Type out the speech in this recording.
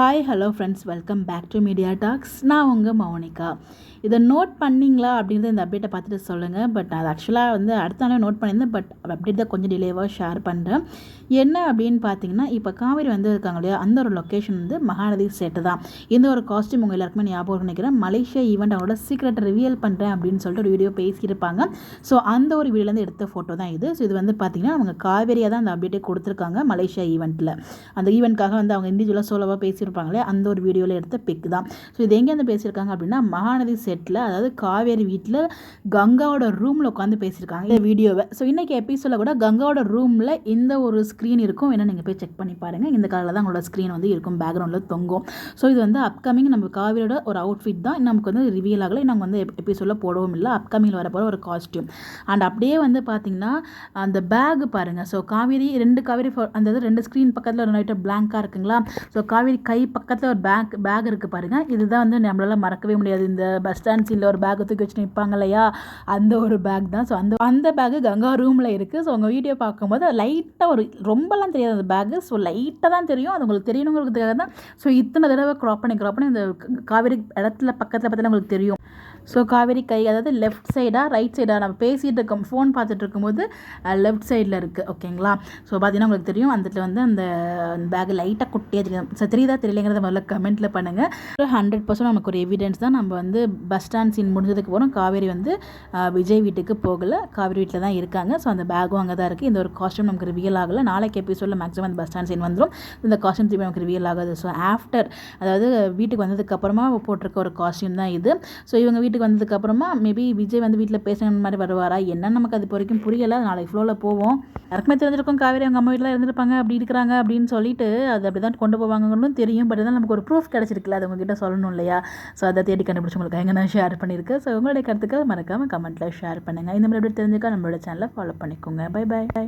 Hi hello friends, welcome back to media talks. நான் உங்கள் மௌனிகா. இதை நோட் பண்ணிங்களா அப்படின்றத இந்த அப்டேட்டை பார்த்துட்டு சொல்லுங்கள். பட் அது ஆக்சுவலாக அடுத்த நாளே நோட் பண்ணியிருந்தேன். பட் அப்டேட் தான் கொஞ்சம் டிலேவாக ஷேர் பண்ணுறேன். என்ன அப்படின்னு பார்த்தீங்கன்னா, இப்போ காவேரி இருக்காங்க இல்லையா, அந்த ஒரு லொக்கேஷன் மகாநதி செட்டு தான். இந்த ஒரு காஸ்டியூம் உங்கள் எல்லாருக்குமே ஞாபகம் நினைக்கிறேன். மலேசியா ஈவெண்ட் அவங்களோட சீக்ரெட் ரிவீல் பண்ணுறேன் அப்படின்னு சொல்லிட்டு ஒரு வீடியோ பேசியிருப்பாங்க. ஸோ அந்த ஒரு வீடியோலேருந்து எடுத்த ஃபோட்டோ தான் இது. ஸோ இது பார்த்தீங்கன்னா அவங்க காவேரியாக தான் அந்த அப்டேட்டே கொடுத்துருக்காங்க மலேசியா ஈவெண்ட்டில். அந்த ஈவெண்ட்காக அவங்க இண்டிவிஜுவலாக சோலோவாக பேசியிருப்பாங்களே, அந்த ஒரு வீடியோவில் எடுத்த பிக் தான். ஸோ இது எங்கேருந்து பேசியிருக்காங்க அப்படின்னா, மகாநதி செட்டில், அதாவது காவேரி வீட்டில் கங்காவோட ரூமில் உட்காந்து பேசியிருக்காங்க இந்த வீடியோவை. ஸோ இன்றைக்கி எபிசோடில் கூட கங்காவோட ரூமில் இந்த ஒரு ஸ்க்ரீன் இருக்கும். என்ன நீங்கள் போய் செக் பண்ணி பாருங்கள். இந்த கலரில் தான் உங்களோட ஸ்க்ரீன் இருக்கும், பேக்ரவுண்டில் தொங்கும். ஸோ இது அப்கமிங் நம்ம காவேரியோட ஒரு அவுட்ஃபிட் தான். நமக்கு ரிவீல் ஆகலை, நாங்கள் எபிசோடில் போடவும் இல்லை. அப்கமிங்கில் வரப்போகிற ஒரு காஸ்டியூம். அண்ட் அப்படியே பார்த்தீங்கன்னா அந்த பேக் பாருங்கள். ஸோ காவேரி காவேரி அந்த ரெண்டு ஸ்க்ரீன் பக்கத்தில் ஒரு நைட்டு பிளாங்காக இருக்குங்களா. ஸோ காவேரி கை பக்கத்தில் ஒரு பேக் இருக்குது பாருங்கள். இதுதான் நம்மளால் மறக்கவே முடியாது. இந்த பஸ் ஸ்டாண்ட் சீனில் ஒரு பேக் தூக்கி வச்சு நிற்பாங்க இல்லையா, அந்த ஒரு பேக் தான். ஸோ அந்த பேக்கு கங்கா ரூமில் இருக்குது. ஸோ உங்கள் வீடியோ பார்க்கும்போது லைட்டாக ரொம்பலாம் தெரியாது அந்த பேக்கு. ஸோ லைட்டாக தான் தெரியும். அது உங்களுக்கு தெரியணுங்கிறதுக்காக தான். ஸோ இத்தனை தடவை க்ராப் பண்ணி இந்த காவேரி இடத்துல பக்கத்தில் உங்களுக்கு தெரியும். ஸோ காவேரி கை, அதாவது லெஃப்ட் சைடாக ரைட் சைடாக நம்ம பேசிகிட்டு இருக்கோம், ஃபோன் பார்த்துட்டு இருக்கும்போது லெஃப்ட் சைடில் இருக்குது. ஓகேங்களா. ஸோ பார்த்தீங்கன்னா உங்களுக்கு தெரியும் அந்த அந்த பேக் லைட்டாக குட்டியாக தெரியும். ஸோ தெரியுதா தெரியலைங்கிறத முதல்ல கமெண்ட்டில் பண்ணுங்கள். 100% நமக்கு ஒரு எவிடன்ஸ் தான். நம்ம பஸ் ஸ்டாண்ட் சீன் முடிஞ்சதுக்கு போகிறோம். காவேரி விஜய் வீட்டுக்கு போகலை, காவேரி வீட்டில் தான் இருக்காங்க. ஸோ அந்த பேக்கும் அங்கே தான் இருக்குது. இந்த ஒரு காஸ்டியூம் நமக்கு ரிவீல் ஆகலை. நாளைக்கு எபிசோடில் மேக்ஸிமம் அந்த பஸ் ஸ்டாண்ட் சீன் வந்துடும். இந்த காஸ்டியூம் திரும்பி நமக்கு ரிவீல் ஆகாது. ஸோ ஆஃப்டர், அதாவது வீட்டுக்கு வந்ததுக்கப்புறமா போட்டிருக்க ஒரு காஸ்டியூம் தான் இது. ஸோ இவங்க வீட்டுக்கு வந்ததுக்கப்புறமா மேபி விஜய் வீட்டில் பேசுகிற மாதிரி வருவாரா என்னன்னு நமக்கு அது வரைக்கும் புரியலை. நாளைக்கு ஃப்ளோவில் போவோம். யாருக்குமே தெரிஞ்சிருக்கும் காவேரி அவங்க அம்மா வீட்டில் இருந்திருப்பாங்க, அப்படி இருக்கிறாங்க அப்படின்னு சொல்லிட்டு அது அப்படி தான் கொண்டு போவாங்கன்னு தெரியும். பட் இருந்தாலும் நமக்கு ஒரு ப்ரூஃப் கிடச்சிருக்குல்ல, அது உங்ககிட்ட சொல்லணும் இல்லையா. ஸோ அதை தேடி கண்டுபிடிச்சி உங்களுக்கு எங்கே நான் ஷேர் பண்ணியிருக்கேன். ஸோ உங்களுடைய கருத்துக்கள் மறக்காமல் கமெண்ட்டில் ஷேர் பண்ணுங்கள். இந்த மாதிரி எப்படி தெரிஞ்சுக்கா நம்மளோட சேனலை ஃபாலோ பண்ணிக்கோங்க. Bye by.